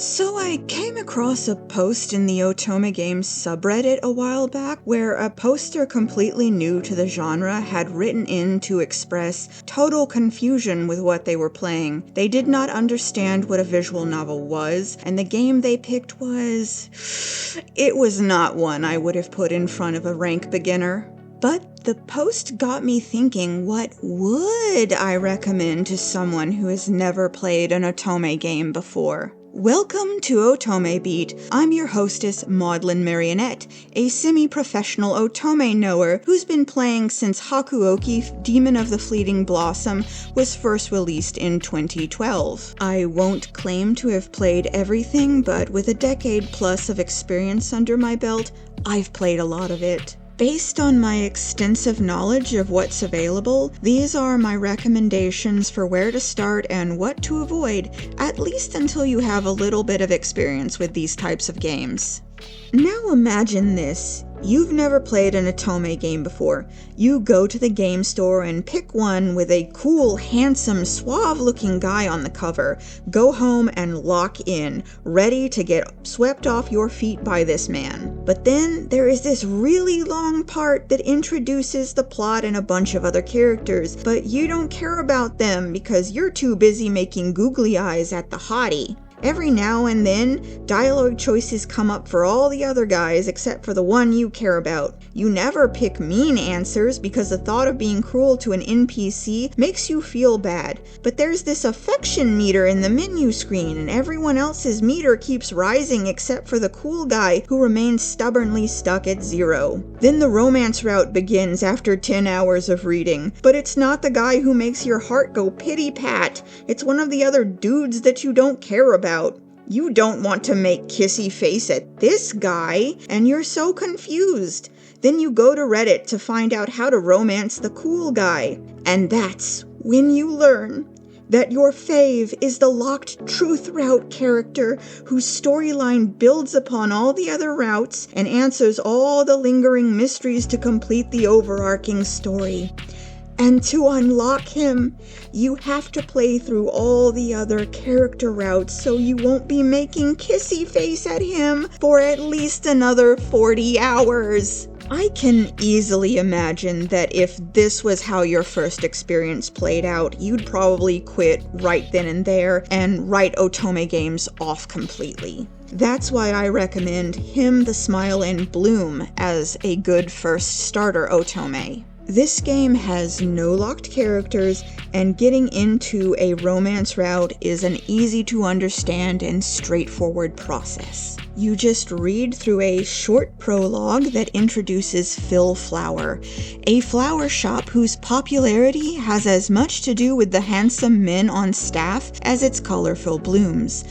So I came across a post in the Otome Games subreddit a while back where a poster completely new to the genre had written in to express total confusion with what they were playing. They did not understand what a visual novel was, and the game they picked it was not one I would have put in front of a rank beginner. But the post got me thinking, what would I recommend to someone who has never played an Otome game before? Welcome to Otome Beat. I'm your hostess, Maudlin Marionette, a semi-professional Otome knower who's been playing since Hakuoki, Demon of the Fleeting Blossom, was first released in 2012. I won't claim to have played everything, but with a decade plus of experience under my belt, I've played a lot of it. Based on my extensive knowledge of what's available, these are my recommendations for where to start and what to avoid, at least until you have a little bit of experience with these types of games. Now imagine this. You've never played an Otome game before. You go to the game store and pick one with a cool, handsome, suave-looking guy on the cover. Go home and lock in, ready to get swept off your feet by this man. But then there is this really long part that introduces the plot and a bunch of other characters, but you don't care about them because you're too busy making googly eyes at the hottie. Every now and then, dialogue choices come up for all the other guys except for the one you care about. You never pick mean answers because the thought of being cruel to an NPC makes you feel bad. But there's this affection meter in the menu screen, and everyone else's meter keeps rising except for the cool guy who remains stubbornly stuck at 0. Then the romance route begins after 10 hours of reading, but it's not the guy who makes your heart go pity-pat. It's one of the other dudes that you don't care about. You don't want to make kissy face at this guy, and you're so confused. Then you go to Reddit to find out how to romance the cool guy. And that's when you learn that your fave is the locked truth route character whose storyline builds upon all the other routes and answers all the lingering mysteries to complete the overarching story. And to unlock him, you have to play through all the other character routes so you won't be making kissy face at him for at least another 40 hours. I can easily imagine that if this was how your first experience played out, you'd probably quit right then and there and write Otome games off completely. That's why I recommend Him, the Smile, and Bloom as a good first starter Otome. This game has no locked characters, and getting into a romance route is an easy to understand and straightforward process. You just read through a short prologue that introduces Phil Flower, a flower shop whose popularity has as much to do with the handsome men on staff as its colorful blooms.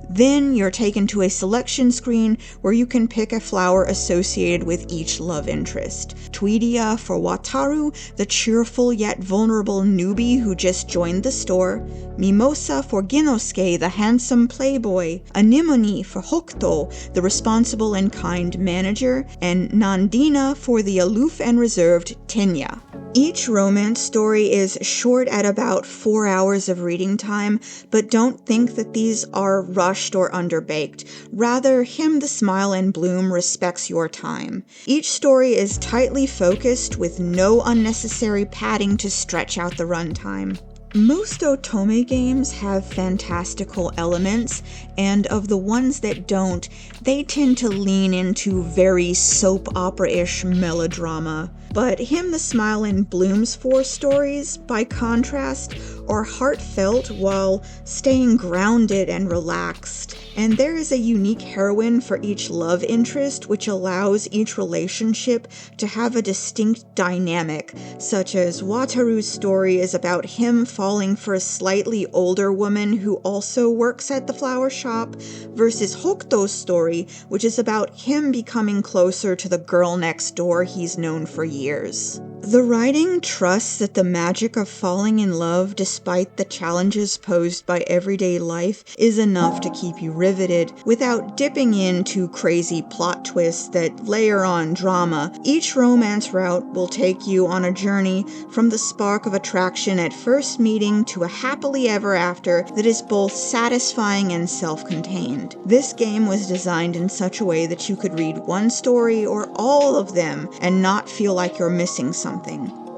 Then you're taken to a selection screen where you can pick a flower associated with each love interest. Tweedia for Wataru, the cheerful yet vulnerable newbie who just joined the store. Mimosa for Ginosuke, the handsome playboy. Anemone for Hokuto, the responsible and kind manager. And Nandina for the aloof and reserved Tenya. Each romance story is short at about 4 hours of reading time, but don't think that these are rushed or underbaked. Rather, Him, the Smile, and Bloom respects your time. Each story is tightly focused with no unnecessary padding to stretch out the runtime. Most Otome games have fantastical elements, and of the ones that don't, they tend to lean into very soap opera-ish melodrama. But Him, the Smile, and Bloom's 4 stories, by contrast, are heartfelt while staying grounded and relaxed. And there is a unique heroine for each love interest, which allows each relationship to have a distinct dynamic, such as Wataru's story is about him falling for a slightly older woman who also works at the flower shop, versus Hokuto's story, which is about him becoming closer to the girl next door he's known for years. The writing trusts that the magic of falling in love despite the challenges posed by everyday life is enough to keep you riveted without dipping into crazy plot twists that layer on drama. Each romance route will take you on a journey from the spark of attraction at first meeting to a happily ever after that is both satisfying and self-contained. This game was designed in such a way that you could read one story or all of them and not feel like you're missing something.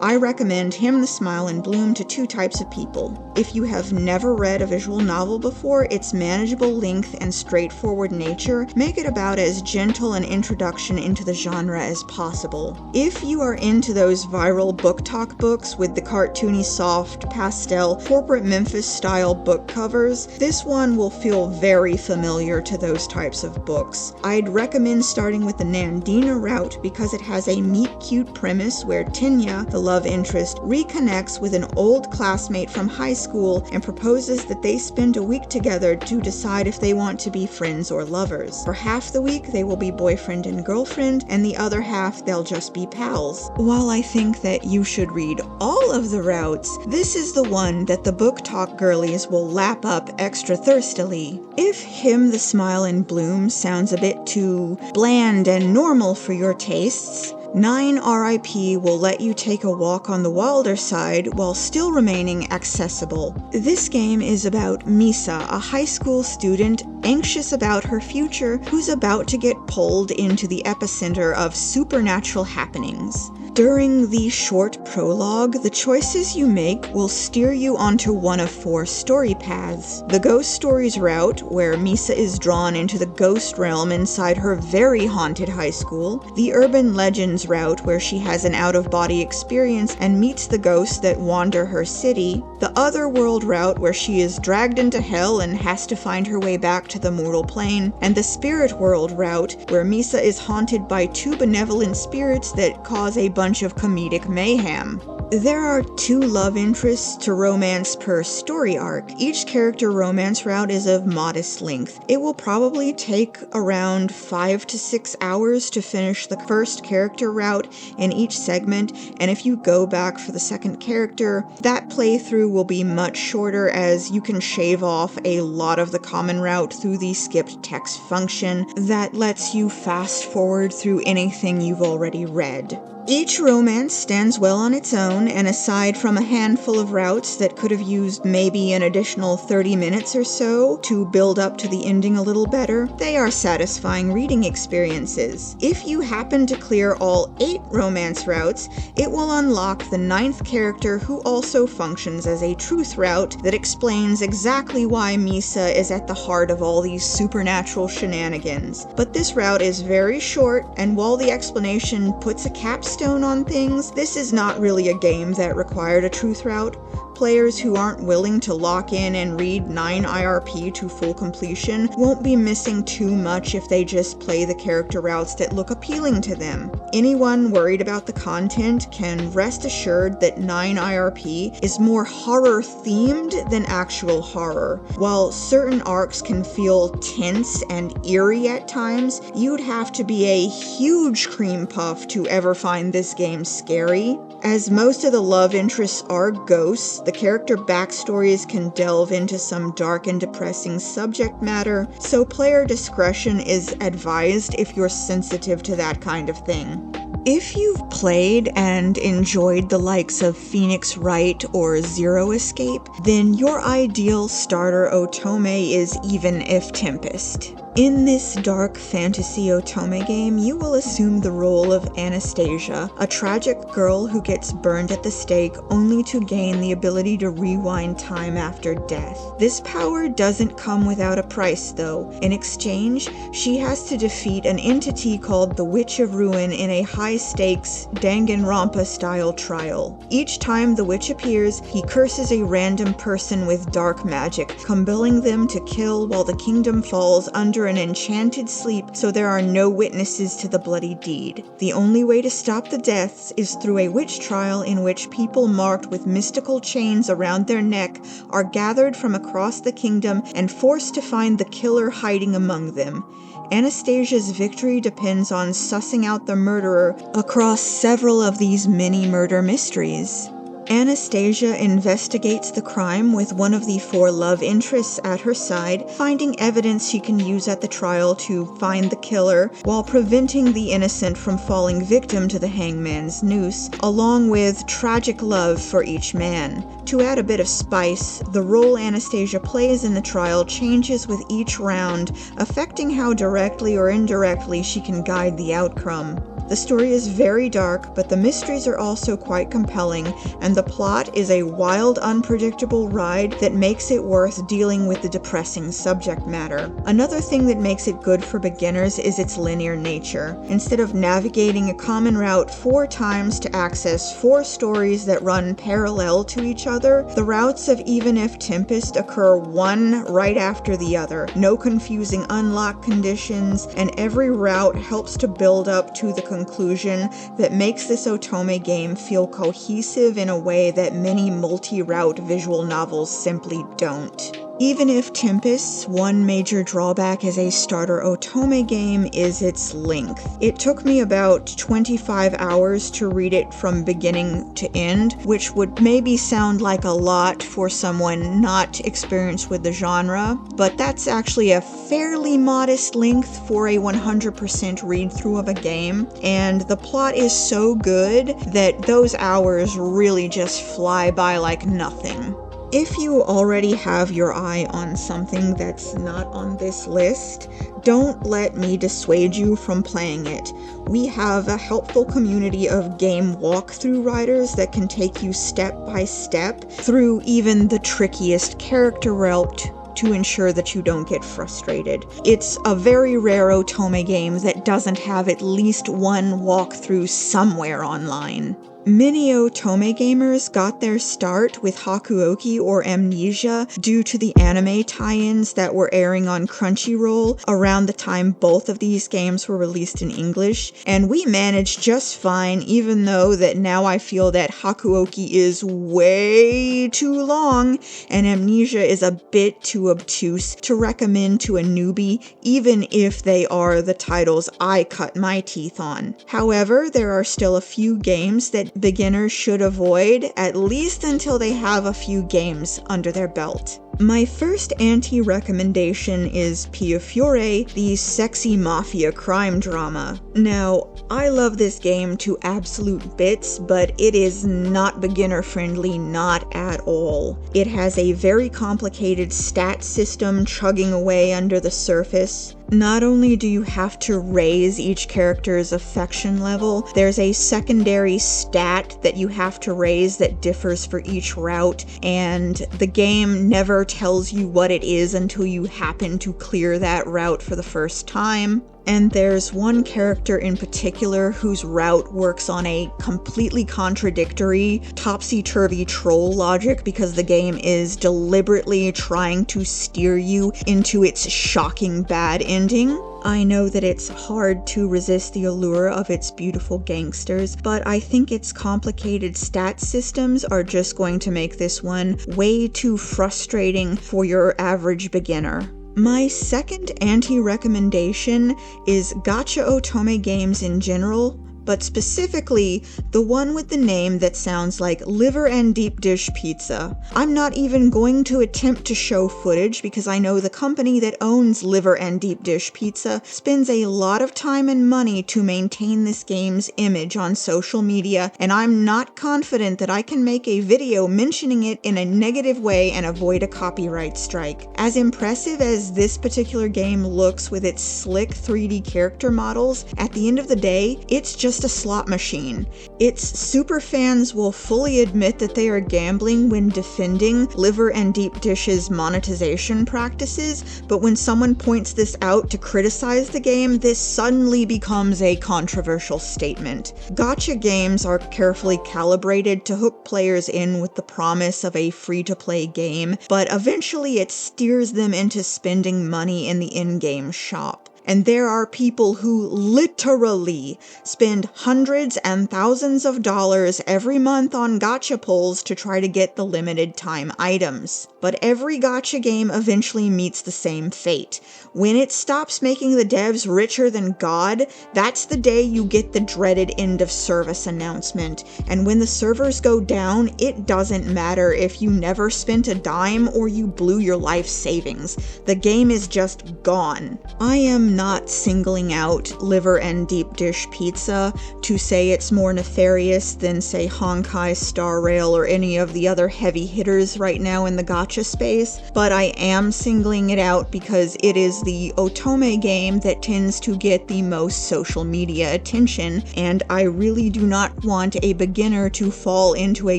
I recommend Him the Smile in Bloom to two types of people. If you have never read a visual novel before, its manageable length and straightforward nature make it about as gentle an introduction into the genre as possible. If you are into those viral book talk books with the cartoony soft, pastel, corporate Memphis-style book covers, this one will feel very familiar to those types of books. I'd recommend starting with the Nandina route because it has a meet-cute premise where Tinya, the love interest, reconnects with an old classmate from high school and proposes that they spend a week together to decide if they want to be friends or lovers. For half the week, they will be boyfriend and girlfriend, and the other half, they'll just be pals. While I think that you should read all of the routes, this is the one that the book talk girlies will lap up extra thirstily. If Him the Smile in Bloom sounds a bit too bland and normal for your tastes, 9 RIP will let you take a walk on the wilder side while still remaining accessible. This game is about Misa, a high school student anxious about her future who's about to get pulled into the epicenter of supernatural happenings. During the short prologue, the choices you make will steer you onto one of 4 story paths. The Ghost Stories route, where Misa is drawn into the ghost realm inside her very haunted high school. The Urban Legends route, where she has an out-of-body experience and meets the ghosts that wander her city. The Otherworld route, where she is dragged into hell and has to find her way back to the mortal plane. And the Spirit World route, where Misa is haunted by 2 benevolent spirits that cause a bunch of comedic mayhem. There are 2 love interests to romance per story arc. Each character romance route is of modest length. It will probably take around 5 to 6 hours to finish the first character route in each segment, and if you go back for the second character, that playthrough will be much shorter as you can shave off a lot of the common route through the skipped text function that lets you fast forward through anything you've already read. Each romance stands well on its own, and aside from a handful of routes that could have used maybe an additional 30 minutes or so to build up to the ending a little better, they are satisfying reading experiences. If you happen to clear all 8 romance routes, it will unlock the 9th character who also functions as a truth route that explains exactly why Misa is at the heart of all these supernatural shenanigans. But this route is very short, and while the explanation puts a capstone on things, this is not really a game that required a truth route. Players who aren't willing to lock in and read 9 IRP to full completion won't be missing too much if they just play the character routes that look appealing to them. Anyone worried about the content can rest assured that 9 IRP is more horror themed than actual horror. While certain arcs can feel tense and eerie at times, you'd have to be a huge cream puff to ever find this game scary. As most of the love interests are ghosts, the character backstories can delve into some dark and depressing subject matter, so player discretion is advised if you're sensitive to that kind of thing. If you've played and enjoyed the likes of Phoenix Wright or Zero Escape, then your ideal starter Otome is Even If Tempest. In this dark fantasy Otome game, you will assume the role of Anastasia, a tragic girl who gets burned at the stake only to gain the ability to rewind time after death. This power doesn't come without a price, though. In exchange, she has to defeat an entity called the Witch of Ruin in a high-stakes Danganronpa-style trial. Each time the witch appears, he curses a random person with dark magic, compelling them to kill while the kingdom falls under an enchanted sleep, so there are no witnesses to the bloody deed. The only way to stop the deaths is through a witch trial in which people marked with mystical chains around their neck are gathered from across the kingdom and forced to find the killer hiding among them. Anastasia's victory depends on sussing out the murderer across several of these mini-murder mysteries. Anastasia investigates the crime with one of the 4 love interests at her side, finding evidence she can use at the trial to find the killer, while preventing the innocent from falling victim to the hangman's noose, along with tragic love for each man. To add a bit of spice, the role Anastasia plays in the trial changes with each round, affecting how directly or indirectly she can guide the outcome. The story is very dark, but the mysteries are also quite compelling, and the plot is a wild, unpredictable ride that makes it worth dealing with the depressing subject matter. Another thing that makes it good for beginners is its linear nature. Instead of navigating a common route 4 times to access 4 stories that run parallel to each other, the routes of Even If Tempest occur one right after the other. No confusing unlock conditions, and every route helps to build up to the conclusion that makes this Otome game feel cohesive in a way that many multi-route visual novels simply don't. Even If Tempest's one major drawback as a starter Otome game is its length. It took me about 25 hours to read it from beginning to end, which would maybe sound like a lot for someone not experienced with the genre, but that's actually a fairly modest length for a 100% read-through of a game, and the plot is so good that those hours really just fly by like nothing. If you already have your eye on something that's not on this list, don't let me dissuade you from playing it. We have a helpful community of game walkthrough writers that can take you step by step through even the trickiest character route to ensure that you don't get frustrated. It's a very rare Otome game that doesn't have at least one walkthrough somewhere online. Many Otome gamers got their start with Hakuoki or Amnesia due to the anime tie-ins that were airing on Crunchyroll around the time both of these games were released in English, and we managed just fine, even though that now I feel that Hakuoki is way too long and Amnesia is a bit too obtuse to recommend to a newbie, even if they are the titles I cut my teeth on. However, there are still a few games that beginners should avoid, at least until they have a few games under their belt. My first anti-recommendation is Piofiore, the sexy mafia crime drama. Now, I love this game to absolute bits, but it is not beginner-friendly, not at all. It has a very complicated stat system chugging away under the surface. Not only do you have to raise each character's affection level, there's a secondary stat that you have to raise that differs for each route, and the game never tells you what it is until you happen to clear that route for the first time. And there's one character in particular whose route works on a completely contradictory, topsy-turvy troll logic because the game is deliberately trying to steer you into its shocking bad ending. I know that it's hard to resist the allure of its beautiful gangsters, but I think its complicated stat systems are just going to make this one way too frustrating for your average beginner. My second anti-recommendation is Gacha Otome games in general, but specifically the one with the name that sounds like liver and deep dish pizza. I'm not even going to attempt to show footage because I know the company that owns liver and deep dish pizza spends a lot of time and money to maintain this game's image on social media, and I'm not confident that I can make a video mentioning it in a negative way and avoid a copyright strike. As impressive as this particular game looks with its slick 3D character models, at the end of the day, it's just just a slot machine. Its superfans will fully admit that they are gambling when defending Liver and Deep Dish's monetization practices, but when someone points this out to criticize the game, this suddenly becomes a controversial statement. Gacha games are carefully calibrated to hook players in with the promise of a free-to-play game, but eventually it steers them into spending money in the in-game shop. And there are people who literally spend hundreds and thousands of dollars every month on gacha pulls to try to get the limited time items. But every gacha game eventually meets the same fate. When it stops making the devs richer than God, that's the day you get the dreaded end of service announcement. And when the servers go down, it doesn't matter if you never spent a dime or you blew your life savings. The game is just gone. I am not singling out Liver and Deep Dish Pizza to say it's more nefarious than, say, Honkai Star Rail or any of the other heavy hitters right now in the gacha space, but I am singling it out because it is the Otome game that tends to get the most social media attention, and I really do not want a beginner to fall into a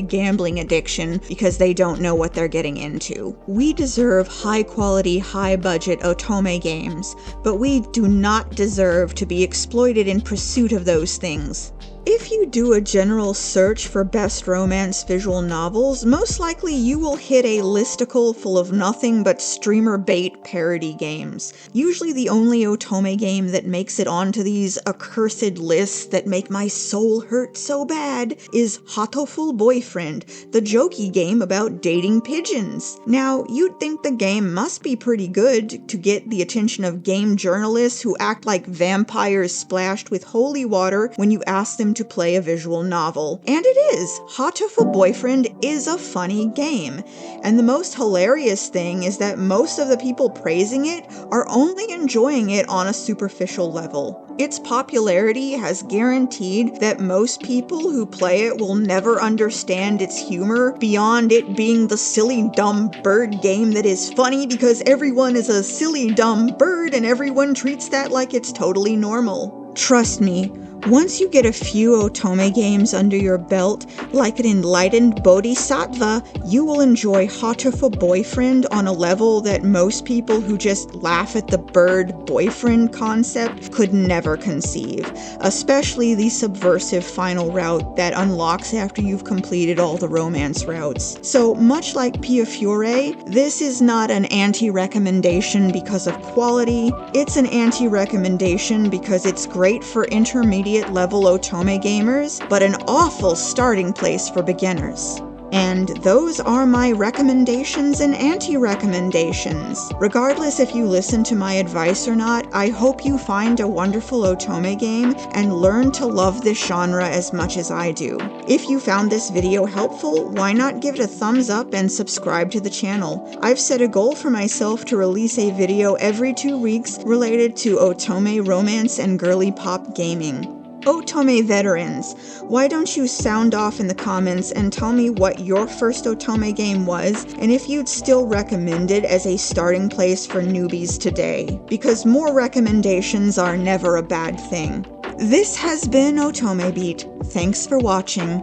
gambling addiction because they don't know what they're getting into. We deserve high-quality, high-budget Otome games, but we do not deserve to be exploited in pursuit of those things. If you do a general search for best romance visual novels, most likely you will hit a listicle full of nothing but streamer bait parody games. Usually the only Otome game that makes it onto these accursed lists that make my soul hurt so bad is Hatoful Boyfriend, the jokey game about dating pigeons. Now, you'd think the game must be pretty good to get the attention of game journalists who act like vampires splashed with holy water when you ask them to play a visual novel. And it is! Hatoful Boyfriend is a funny game. And the most hilarious thing is that most of the people praising it are only enjoying it on a superficial level. Its popularity has guaranteed that most people who play it will never understand its humor beyond it being the silly dumb bird game that is funny because everyone is a silly dumb bird and everyone treats that like it's totally normal. Trust me, once you get a few Otome games under your belt, like an enlightened bodhisattva, you will enjoy Hatoful Boyfriend on a level that most people who just laugh at the bird boyfriend concept could never conceive, especially the subversive final route that unlocks after you've completed all the romance routes. So much like Piofiore, this is not an anti-recommendation because of quality, it's an anti-recommendation because it's great for intermediate level Otome gamers, but an awful starting place for beginners. And those are my recommendations and anti-recommendations. Regardless if you listen to my advice or not, I hope you find a wonderful Otome game and learn to love this genre as much as I do. If you found this video helpful, why not give it a thumbs up and subscribe to the channel? I've set a goal for myself to release a video every 2 weeks related to Otome romance and girly pop gaming. Otome veterans, why don't you sound off in the comments and tell me what your first Otome game was and if you'd still recommend it as a starting place for newbies today, because more recommendations are never a bad thing. This has been Otome Beat. Thanks for watching.